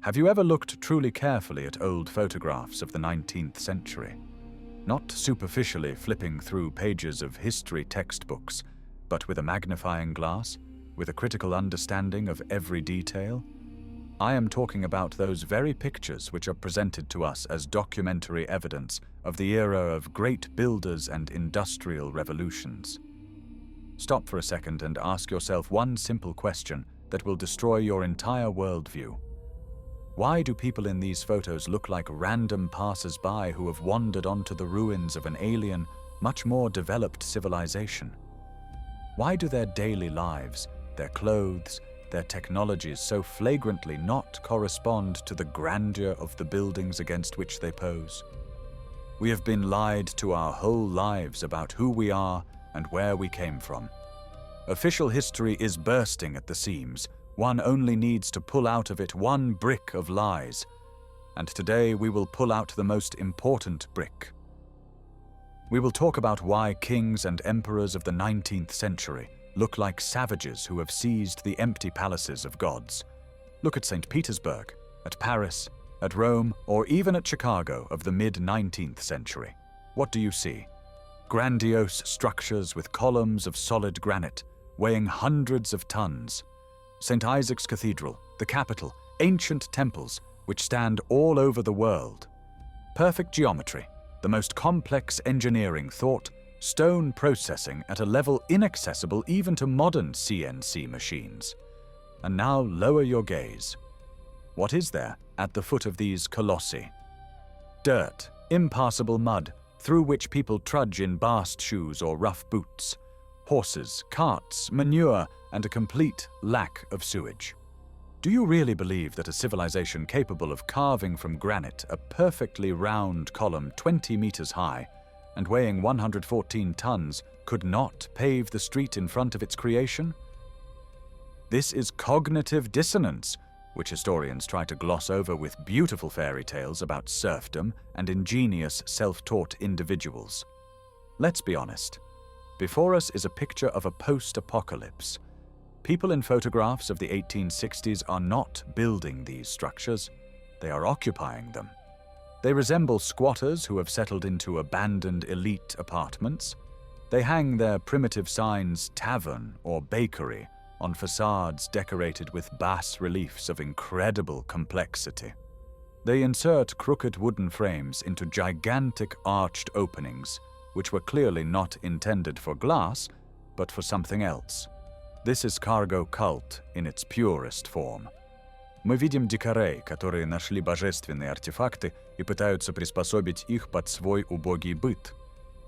Have you ever looked truly carefully at old photographs of the 19th century? Not superficially flipping through pages of history textbooks, but with a magnifying glass, with a critical understanding of every detail? I am talking about those very pictures which are presented to us as documentary evidence of the era of great builders and industrial revolutions. Stop for a second and ask yourself one simple question that will destroy your entire worldview. Why do people in these photos look like random passers-by who have wandered onto the ruins of an alien, much more developed civilization? Why do their daily lives, their clothes, their technologies so flagrantly not correspond to the grandeur of the buildings against which they pose? We have been lied to our whole lives about who we are and where we came from. Official history is bursting at the seams. One only needs to pull out of it one brick of lies. And today we will pull out the most important brick. We will talk about why kings and emperors of the 19th century look like savages who have seized the empty palaces of gods. Look at St. Petersburg, at Paris, at Rome, or even at Chicago of the mid-19th century. What do you see? Grandiose structures with columns of solid granite, weighing hundreds of tons. St. Isaac's Cathedral, the Capitol, ancient temples which stand all over the world. Perfect geometry, the most complex engineering thought, stone processing at a level inaccessible even to modern CNC machines. And now lower your gaze. What is there at the foot of these colossi? Dirt, impassable mud, through which people trudge in bast shoes or rough boots. Horses, carts, manure, and a complete lack of sewage. Do you really believe that a civilization capable of carving from granite a perfectly round column 20 meters high and weighing 114 tons could not pave the street in front of its creation? This is cognitive dissonance, which historians try to gloss over with beautiful fairy tales about serfdom and ingenious self-taught individuals. Let's be honest. Before us is a picture of a post-apocalypse. People in photographs of the 1860s are not building these structures, they are occupying them. They resemble squatters who have settled into abandoned elite apartments. They hang their primitive signs tavern or bakery on facades decorated with bas-reliefs of incredible complexity. They insert crooked wooden frames into gigantic arched openings, which were clearly not intended for glass, but for something else. This is cargo cult in its purest form. Мы видим дикарей, которые нашли божественные артефакты и пытаются приспособить их под свой убогий быт.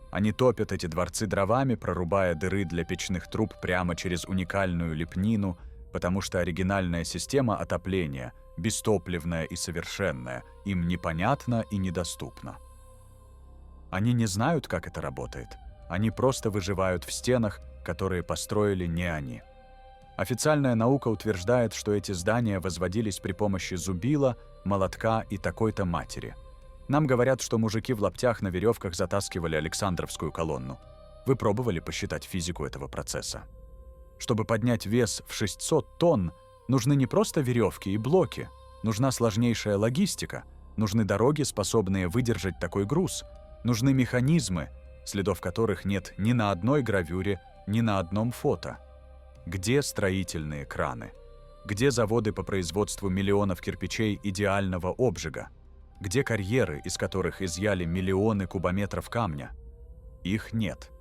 Они топят эти дворцы дровами, прорубая дыры для печных труб прямо через уникальную лепнину, потому что оригинальная система отопления, бестопливная и совершенная, им непонятна и недоступна. Они не знают, как это работает. Они просто выживают в стенах, которые построили не они. Официальная наука утверждает, что эти здания возводились при помощи зубила, молотка и такой-то матери. Нам говорят, что мужики в лаптях на веревках затаскивали Александровскую колонну. Вы пробовали посчитать физику этого процесса? Чтобы поднять вес в 600 тонн, нужны не просто веревки и блоки, нужна сложнейшая логистика, нужны дороги, способные выдержать такой груз, нужны механизмы, следов которых нет ни на одной гравюре, ни на одном фото. Где строительные краны? Где заводы по производству миллионов кирпичей идеального обжига? Где карьеры, из которых изъяли миллионы кубометров камня? Их нет.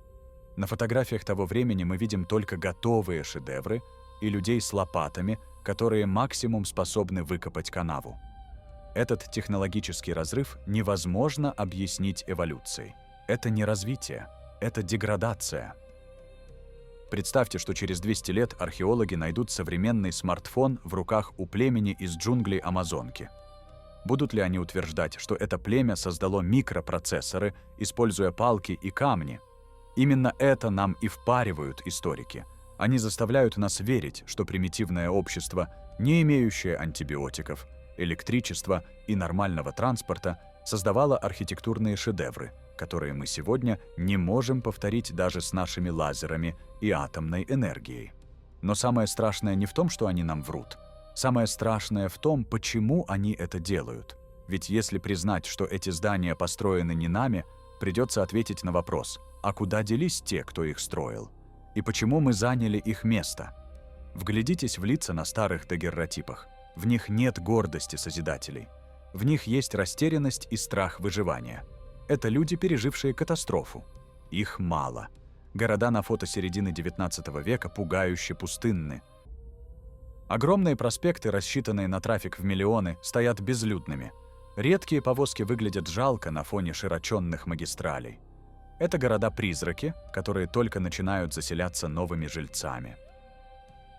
На фотографиях того времени мы видим только готовые шедевры и людей с лопатами, которые максимум способны выкопать канаву. Этот технологический разрыв невозможно объяснить эволюцией. Это не развитие, это деградация. Представьте, что через 200 лет археологи найдут современный смартфон в руках у племени из джунглей Амазонки. Будут ли они утверждать, что это племя создало микропроцессоры, используя палки и камни? Именно это нам и впаривают историки. Они заставляют нас верить, что примитивное общество, не имеющее антибиотиков, электричества и нормального транспорта, создавало архитектурные шедевры, которые мы сегодня не можем повторить даже с нашими лазерами и атомной энергией. Но самое страшное не в том, что они нам врут. Самое страшное в том, почему они это делают. Ведь если признать, что эти здания построены не нами, придется ответить на вопрос, а куда делись те, кто их строил? И почему мы заняли их место? Вглядитесь в лица на старых дагерротипах. В них нет гордости созидателей. В них есть растерянность и страх выживания. Это люди, пережившие катастрофу. Их мало. Города на фото середины XIX века пугающе пустынны. Огромные проспекты, рассчитанные на трафик в миллионы, стоят безлюдными. Редкие повозки выглядят жалко на фоне широченных магистралей. Это города-призраки, которые только начинают заселяться новыми жильцами.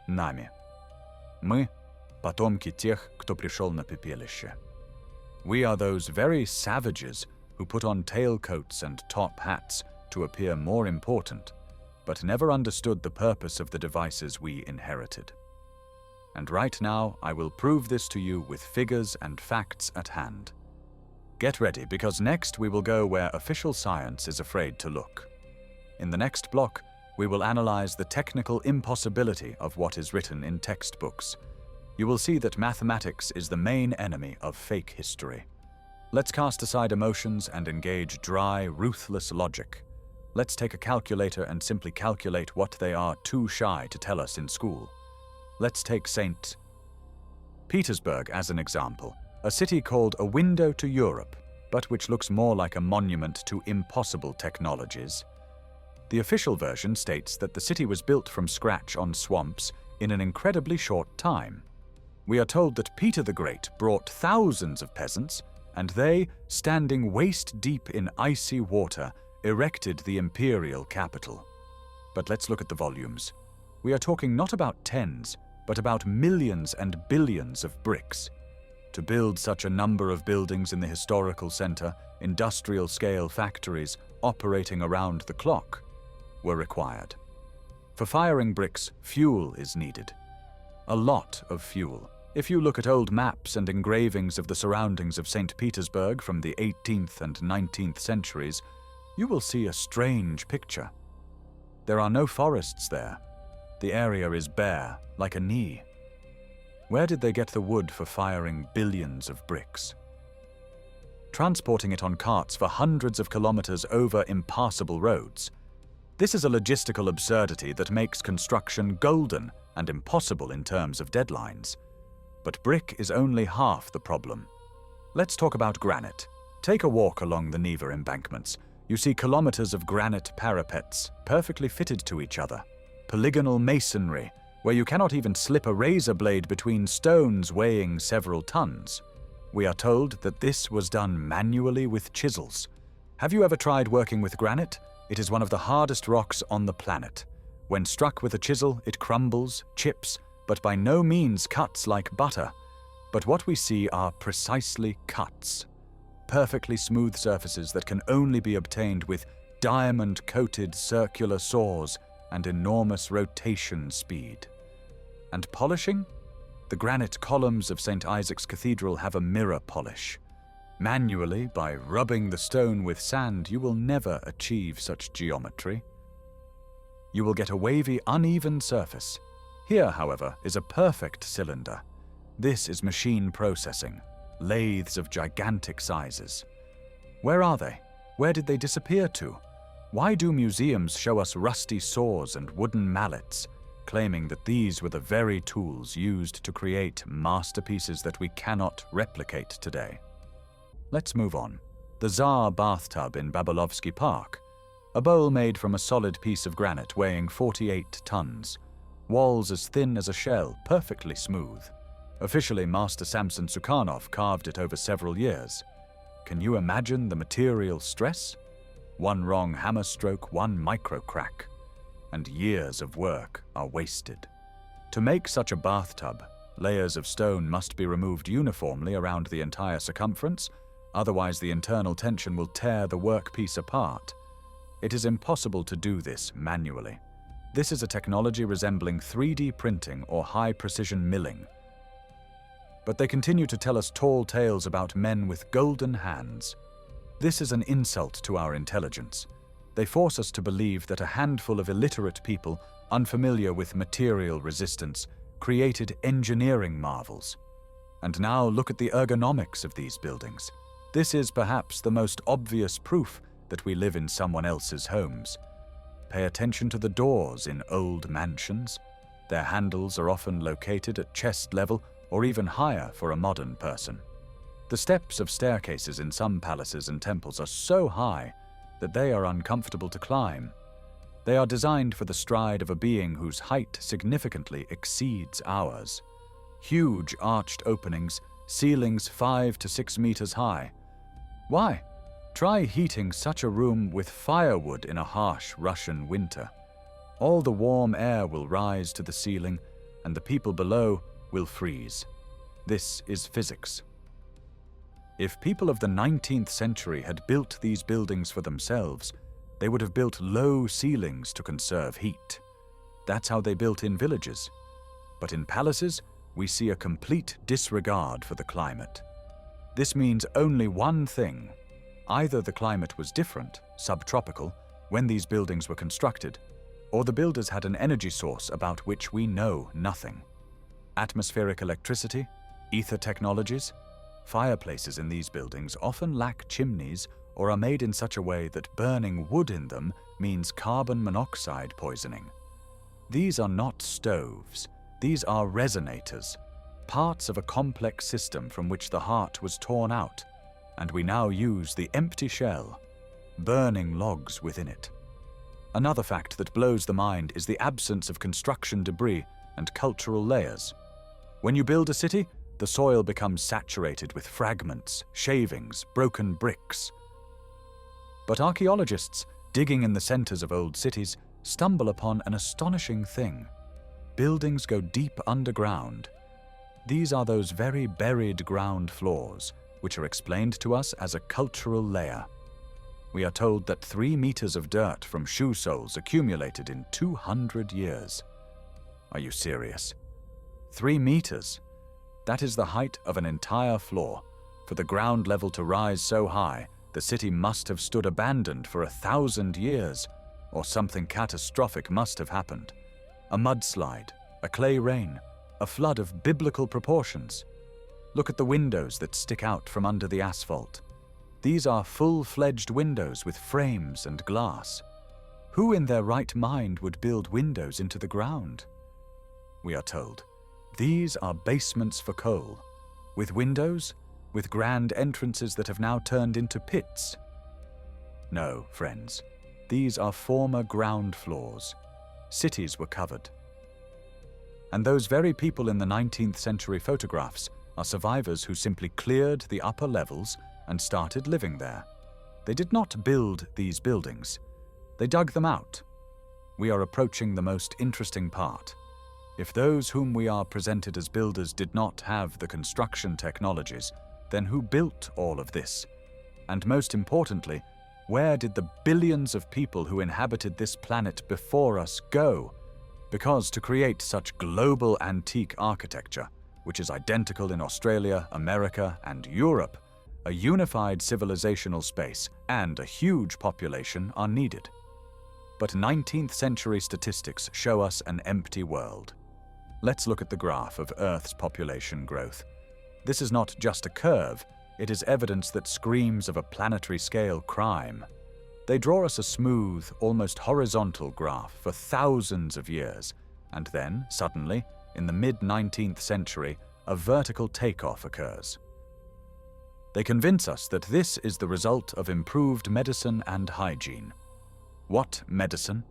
Нами. Мы — потомки тех, кто пришел на пепелище. We are those very savages who put on tailcoats and top hats to appear more important, but never understood the purpose of the devices we inherited. And right now, I will prove this to you with figures and facts at hand. Get ready, because next we will go where official science is afraid to look. In the next block, we will analyze the technical impossibility of what is written in textbooks. You will see that mathematics is the main enemy of fake history. Let's cast aside emotions and engage dry, ruthless logic. Let's take a calculator and simply calculate what they are too shy to tell us in school. Let's take St. Petersburg as an example, a city called a window to Europe, but which looks more like a monument to impossible technologies. The official version states that the city was built from scratch on swamps in an incredibly short time. We are told that Peter the Great brought thousands of peasants, and they, standing waist-deep in icy water, erected the imperial capital. But let's look at the volumes. We are talking not about tens, but about millions and billions of bricks. To build such a number of buildings in the historical center, industrial-scale factories operating around the clock were required. For firing bricks, fuel is needed. A lot of fuel. If you look at old maps and engravings of the surroundings of St. Petersburg from the 18th and 19th centuries, you will see a strange picture. There are no forests there. The area is bare, like a knee. Where did they get the wood for firing billions of bricks? Transporting it on carts for hundreds of kilometers over impassable roads. This is a logistical absurdity that makes construction golden and impossible in terms of deadlines. But brick is only half the problem. Let's talk about granite. Take a walk along the Neva embankments. You see kilometers of granite parapets, perfectly fitted to each other. Polygonal masonry, where you cannot even slip a razor blade between stones weighing several tons. We are told that this was done manually with chisels. Have you ever tried working with granite? It is one of the hardest rocks on the planet. When struck with a chisel, it crumbles, chips, but by no means cuts like butter. But what we see are precisely cuts. Perfectly smooth surfaces that can only be obtained with diamond-coated circular saws and enormous rotation speed. And polishing? The granite columns of St. Isaac's Cathedral have a mirror polish. Manually, by rubbing the stone with sand, you will never achieve such geometry. You will get a wavy, uneven surface. Here, however, is a perfect cylinder. This is machine processing, lathes of gigantic sizes. Where are they? Where did they disappear to? Why do museums show us rusty saws and wooden mallets, claiming that these were the very tools used to create masterpieces that we cannot replicate today? Let's move on. The Tsar bathtub in Babolovsky Park, a bowl made from a solid piece of granite weighing 48 tons. Walls as thin as a shell, perfectly smooth. Officially, Master Samson Sukhanov carved it over several years. Can you imagine the material stress? One wrong hammer stroke, one micro crack, and years of work are wasted. To make such a bathtub, layers of stone must be removed uniformly around the entire circumference, otherwise the internal tension will tear the workpiece apart. It is impossible to do this manually. This is a technology resembling 3D printing or high-precision milling. But they continue to tell us tall tales about men with golden hands. This is an insult to our intelligence. They force us to believe that a handful of illiterate people, unfamiliar with material resistance, created engineering marvels. And now look at the ergonomics of these buildings. This is perhaps the most obvious proof that we live in someone else's homes. Pay attention to the doors in old mansions. Their handles are often located at chest level or even higher for a modern person. The steps of staircases in some palaces and temples are so high that they are uncomfortable to climb. They are designed for the stride of a being whose height significantly exceeds ours. Huge arched openings, ceilings 5 to 6 meters high. Why? Try heating such a room with firewood in a harsh Russian winter. All the warm air will rise to the ceiling, and the people below will freeze. This is physics. If people of the 19th century had built these buildings for themselves, they would have built low ceilings to conserve heat. That's how they built in villages. But in palaces, we see a complete disregard for the climate. This means only one thing. Either the climate was different, subtropical, when these buildings were constructed, or the builders had an energy source about which we know nothing. Atmospheric electricity, ether technologies. Fireplaces in these buildings often lack chimneys or are made in such a way that burning wood in them means carbon monoxide poisoning. These are not stoves. These are resonators, parts of a complex system from which the heart was torn out, and we now use the empty shell, burning logs within it. Another fact that blows the mind is the absence of construction debris and cultural layers. When you build a city, the soil becomes saturated with fragments, shavings, broken bricks. But archaeologists, digging in the centers of old cities, stumble upon an astonishing thing. Buildings go deep underground. These are those very buried ground floors, which are explained to us as a cultural layer. We are told that 3 meters of dirt from shoe soles accumulated in 200 years. Are you serious? 3 meters? That is the height of an entire floor. For the ground level to rise so high, the city must have stood abandoned for 1,000 years, or something catastrophic must have happened. A mudslide, a clay rain, a flood of biblical proportions. Look at the windows that stick out from under the asphalt. These are full-fledged windows with frames and glass. Who in their right mind would build windows into the ground? We are told, these are basements for coal, with windows, with grand entrances that have now turned into pits. No, friends, these are former ground floors. Cities were covered. And those very people in the 19th century photographs are survivors who simply cleared the upper levels and started living there. They did not build these buildings. They dug them out. We are approaching the most interesting part. If those whom we are presented as builders did not have the construction technologies, then who built all of this? And most importantly, where did the billions of people who inhabited this planet before us go? Because to create such global antique architecture, which is identical in Australia, America, and Europe, a unified civilizational space and a huge population are needed. But 19th century statistics show us an empty world. Let's look at the graph of Earth's population growth. This is not just a curve, it is evidence that screams of a planetary scale crime. They draw us a smooth, almost horizontal graph for thousands of years, and then, suddenly, in the mid-19th century, a vertical takeoff occurs. They convince us that this is the result of improved medicine and hygiene. What medicine?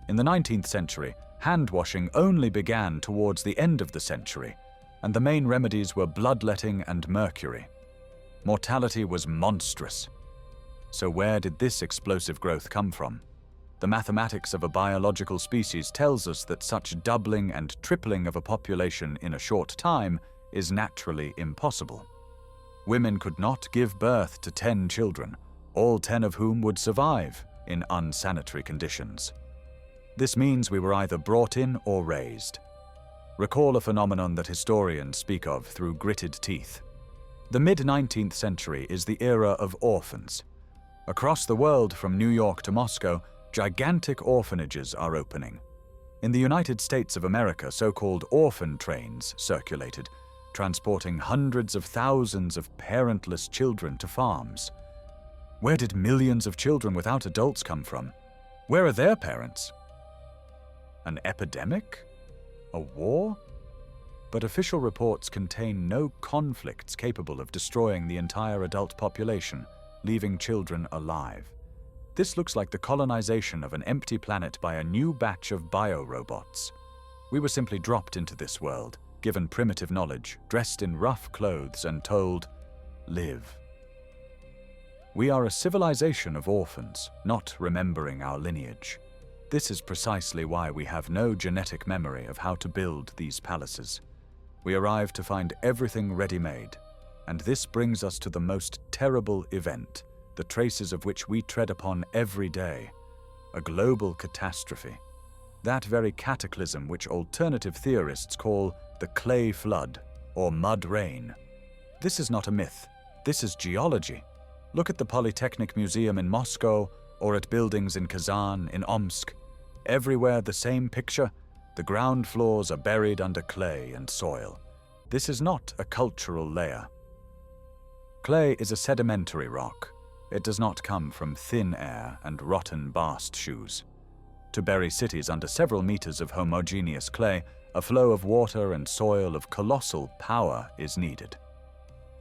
In the 19th century, hand-washing only began towards the end of the century, and the main remedies were bloodletting and mercury. Mortality was monstrous. So where did this explosive growth come from? The mathematics of a biological species tells us that such doubling and tripling of a population in a short time is naturally impossible. Women could not give birth to 10 children, all 10 of whom would survive in unsanitary conditions. This means we were either brought in or raised. Recall a phenomenon that historians speak of through gritted teeth. The mid-19th century is the era of orphans. Across the world, from New York to Moscow, gigantic orphanages are opening. In the United States of America, so-called orphan trains circulated, transporting hundreds of thousands of parentless children to farms. Where did millions of children without adults come from? Where are their parents? An epidemic? A war? But official reports contain no conflicts capable of destroying the entire adult population, leaving children alive. This looks like the colonization of an empty planet by a new batch of biorobots. We were simply dropped into this world, given primitive knowledge, dressed in rough clothes and told, live. We are a civilization of orphans, not remembering our lineage. This is precisely why we have no genetic memory of how to build these palaces. We arrive to find everything ready-made, and this brings us to the most terrible event, the traces of which we tread upon every day, a global catastrophe. That very cataclysm which alternative theorists call the clay flood or mud rain. This is not a myth, this is geology. Look at the Polytechnic Museum in Moscow or at buildings in Kazan, in Omsk. Everywhere the same picture, the ground floors are buried under clay and soil. This is not a cultural layer. Clay is a sedimentary rock. It does not come from thin air and rotten bast shoes. To bury cities under several meters of homogeneous clay, a flow of water and soil of colossal power is needed.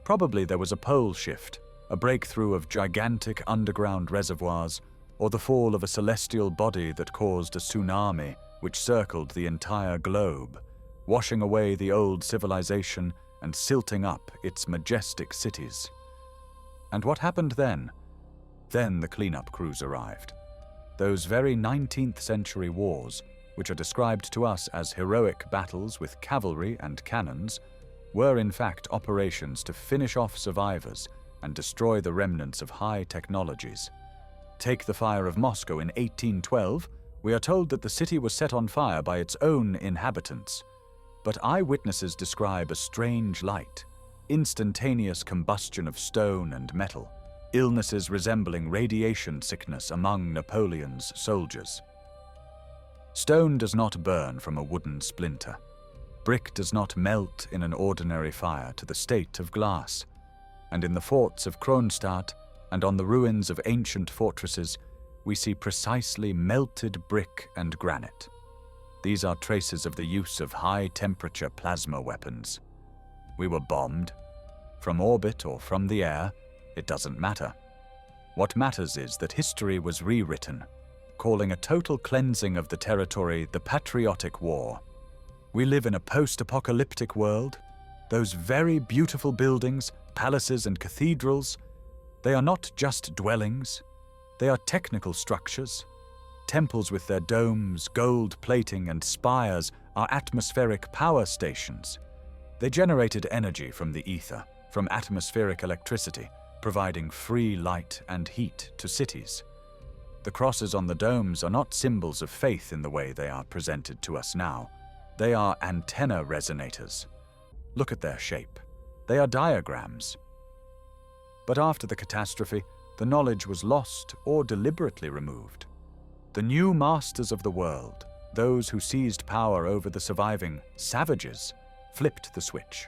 Probably there was a pole shift, a breakthrough of gigantic underground reservoirs, or the fall of a celestial body that caused a tsunami which circled the entire globe, washing away the old civilization and silting up its majestic cities. And what happened then? Then the cleanup crews arrived. Those very 19th century wars, which are described to us as heroic battles with cavalry and cannons, were in fact operations to finish off survivors and destroy the remnants of high technologies. Take the fire of Moscow in 1812, we are told that the city was set on fire by its own inhabitants. But eyewitnesses describe a strange light, instantaneous combustion of stone and metal, illnesses resembling radiation sickness among Napoleon's soldiers. Stone does not burn from a wooden splinter. Brick does not melt in an ordinary fire to the state of glass. And in the forts of Kronstadt and on the ruins of ancient fortresses, we see precisely melted brick and granite. These are traces of the use of high-temperature plasma weapons. We were bombed. From orbit or from the air, it doesn't matter. What matters is that history was rewritten, calling a total cleansing of the territory the Patriotic War. We live in a post-apocalyptic world. Those very beautiful buildings, palaces and cathedrals, they are not just dwellings. They are technical structures. Temples with their domes, gold plating and spires are atmospheric power stations. They generated energy from the ether, from atmospheric electricity, providing free light and heat to cities. The crosses on the domes are not symbols of faith in the way they are presented to us now. They are antenna resonators. Look at their shape. They are diagrams. But after the catastrophe, the knowledge was lost or deliberately removed. The new masters of the world, those who seized power over the surviving savages, flipped the switch.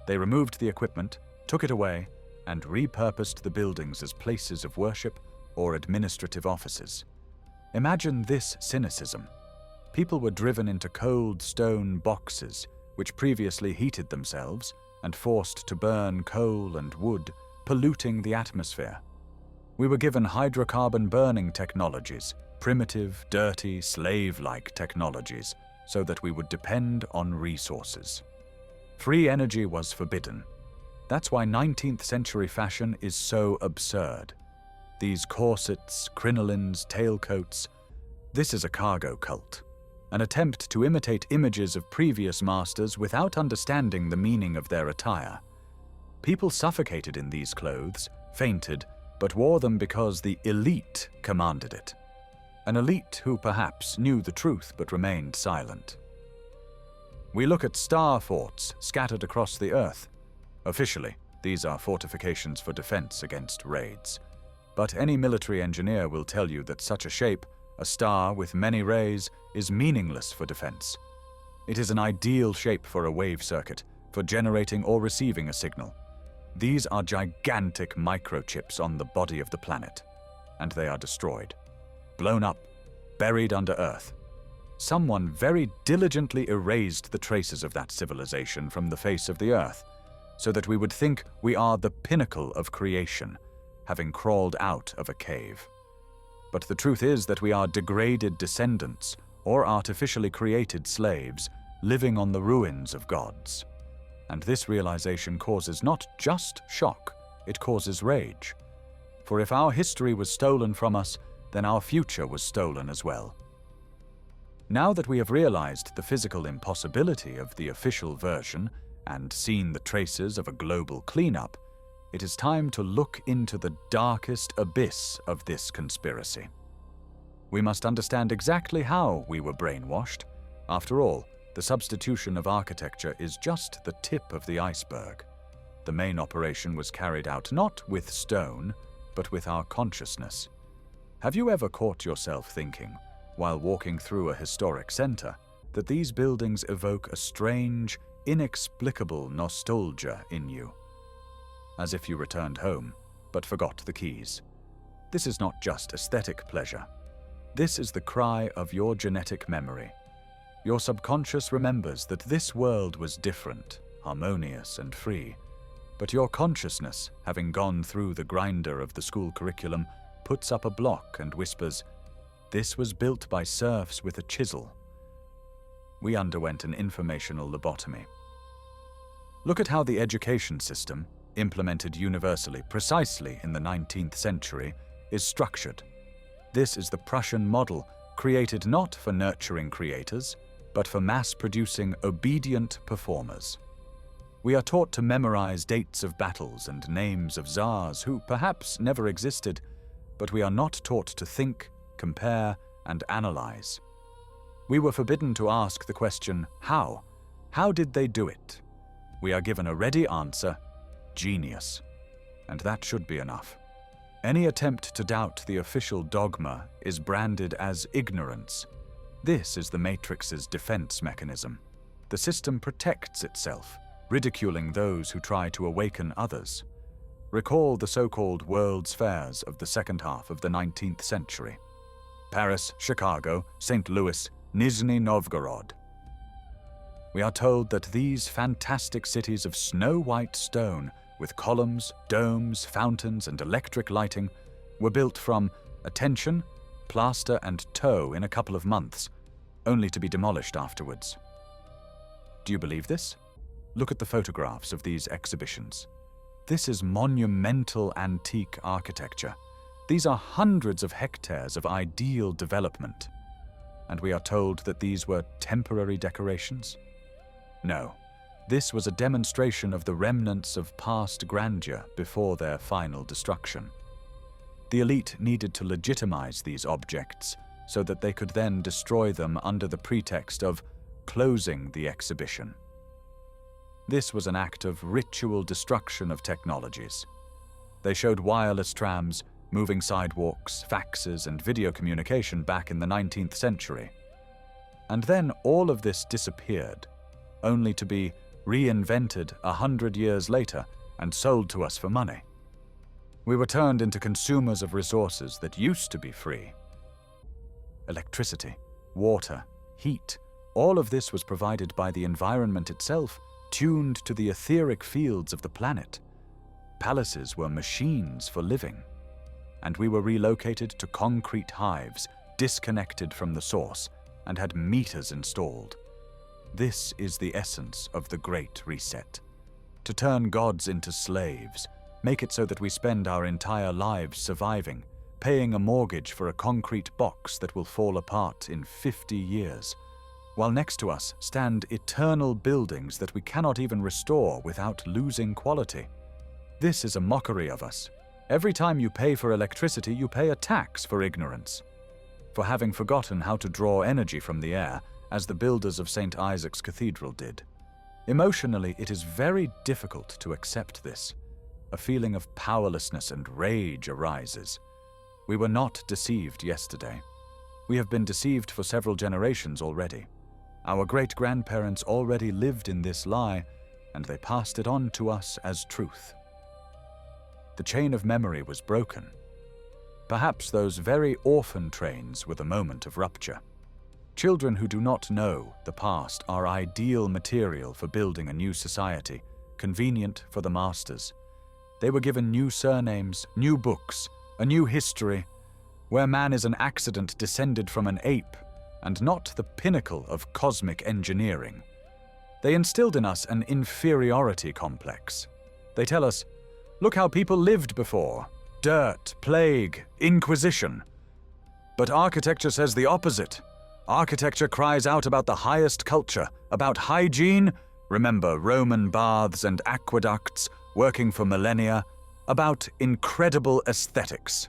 They removed the equipment, took it away, and repurposed the buildings as places of worship or administrative offices. Imagine this cynicism. People were driven into cold stone boxes, which previously heated themselves, and forced to burn coal and wood, polluting the atmosphere. We were given hydrocarbon burning technologies, primitive, dirty, slave-like technologies, so that we would depend on resources. Free energy was forbidden. That's why 19th century fashion is so absurd. These corsets, crinolines, tailcoats, this is a cargo cult, an attempt to imitate images of previous masters without understanding the meaning of their attire. People suffocated in these clothes, fainted, but wore them because the elite commanded it. An elite who perhaps knew the truth but remained silent. We look at star forts scattered across the earth. Officially, these are fortifications for defense against raids. But any military engineer will tell you that such a shape, A star with many rays is meaningless for defense. It is an ideal shape for a wave circuit, for generating or receiving a signal. These are gigantic microchips on the body of the planet, and they are destroyed, blown up, buried under Earth. Someone very diligently erased the traces of that civilization from the face of the Earth, so that we would think we are the pinnacle of creation, having crawled out of a cave. But the truth is that we are degraded descendants, or artificially created slaves, living on the ruins of gods. And this realization causes not just shock, it causes rage. For if our history was stolen from us, then our future was stolen as well. Now that we have realized the physical impossibility of the official version and seen the traces of a global cleanup, it is time to look into the darkest abyss of this conspiracy. We must understand exactly how we were brainwashed. After all, the substitution of architecture is just the tip of the iceberg. The main operation was carried out not with stone, but with our consciousness. Have you ever caught yourself thinking, while walking through a historic center, that these buildings evoke a strange, inexplicable nostalgia in you? As if you returned home, but forgot the keys. This is not just aesthetic pleasure. This is the cry of your genetic memory. Your subconscious remembers that this world was different, harmonious and free. But your consciousness, having gone through the grinder of the school curriculum, puts up a block and whispers, "This was built by serfs with a chisel." We underwent an informational lobotomy. Look at how the education system, implemented universally precisely in the 19th century, is structured. This is the Prussian model, created not for nurturing creators, but for mass-producing obedient performers. We are taught to memorize dates of battles and names of czars who perhaps never existed, but we are not taught to think, compare, and analyze. We were forbidden to ask the question, how? How did they do it? We are given a ready answer, genius. And that should be enough. Any attempt to doubt the official dogma is branded as ignorance. This is the Matrix's defense mechanism. The system protects itself, ridiculing those who try to awaken others. Recall the so-called World's Fairs of the second half of the 19th century. Paris, Chicago, St. Louis, Nizhny Novgorod. We are told that these fantastic cities of snow-white stone, with columns, domes, fountains, and electric lighting, were built from attention, plaster, and tow in a couple of months, only to be demolished afterwards. Do you believe this? Look at the photographs of these exhibitions. This is monumental antique architecture. These are hundreds of hectares of ideal development. And we are told that these were temporary decorations? No, this was a demonstration of the remnants of past grandeur before their final destruction. The elite needed to legitimize these objects so that they could then destroy them under the pretext of closing the exhibition. This was an act of ritual destruction of technologies. They showed wireless trams, moving sidewalks, faxes, and video communication back in the 19th century. And then all of this disappeared, only to be reinvented 100 years later and sold to us for money. We were turned into consumers of resources that used to be free. Electricity, water, heat, all of this was provided by the environment itself, tuned to the etheric fields of the planet. Palaces were machines for living, and we were relocated to concrete hives, disconnected from the source, and had meters installed. This is the essence of the Great Reset. To turn gods into slaves, make it so that we spend our entire lives surviving, paying a mortgage for a concrete box that will fall apart in 50 years, while next to us stand eternal buildings that we cannot even restore without losing quality. This is a mockery of us. Every time you pay for electricity, you pay a tax for ignorance, for having forgotten how to draw energy from the air, as the builders of St. Isaac's Cathedral did. Emotionally, it is very difficult to accept this. A feeling of powerlessness and rage arises. We were not deceived yesterday. We have been deceived for several generations already. Our great-grandparents already lived in this lie, and they passed it on to us as truth. The chain of memory was broken. Perhaps those very orphan trains were the moment of rupture. Children who do not know the past are ideal material for building a new society, convenient for the masters. They were given new surnames, new books, a new history, where man is an accident descended from an ape, and not the pinnacle of cosmic engineering. They instilled in us an inferiority complex. They tell us, look how people lived before. Dirt, plague, inquisition. But architecture says the opposite. Architecture cries out about the highest culture, about hygiene, remember Roman baths and aqueducts working for millennia, about incredible aesthetics.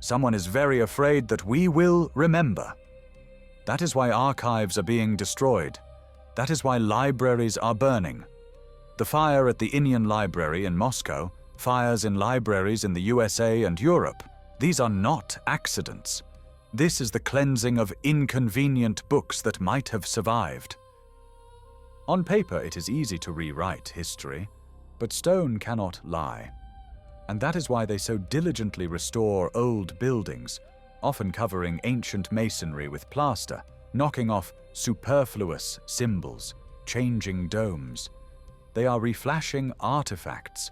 Someone is very afraid that we will remember. That is why archives are being destroyed. That is why libraries are burning. The fire at the Indian Library in Moscow, fires in libraries in the USA and Europe, these are not accidents. This is the cleansing of inconvenient books that might have survived. On paper, it is easy to rewrite history, but stone cannot lie. And that is why they so diligently restore old buildings, often covering ancient masonry with plaster, knocking off superfluous symbols, changing domes. They are reflashing artifacts.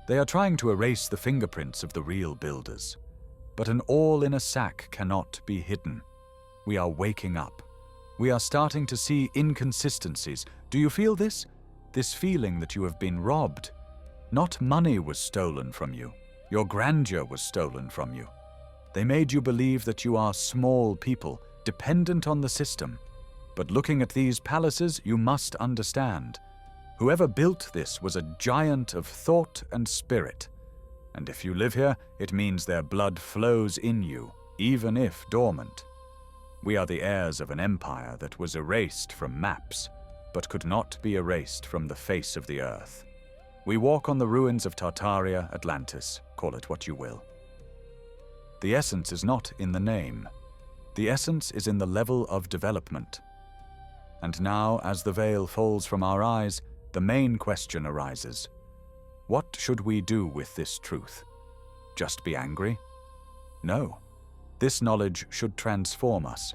They are trying to erase the fingerprints of the real builders. But an all in a sack cannot be hidden. We are waking up. We are starting to see inconsistencies. Do you feel this? This feeling that you have been robbed. Not money was stolen from you. Your grandeur was stolen from you. They made you believe that you are small people, dependent on the system. But looking at these palaces, you must understand. Whoever built this was a giant of thought and spirit. And if you live here, it means their blood flows in you, even if dormant. We are the heirs of an empire that was erased from maps, but could not be erased from the face of the earth. We walk on the ruins of Tartaria, Atlantis, call it what you will. The essence is not in the name. The essence is in the level of development. And now, as the veil falls from our eyes, the main question arises. What should we do with this truth? Just be angry? No. This knowledge should transform us.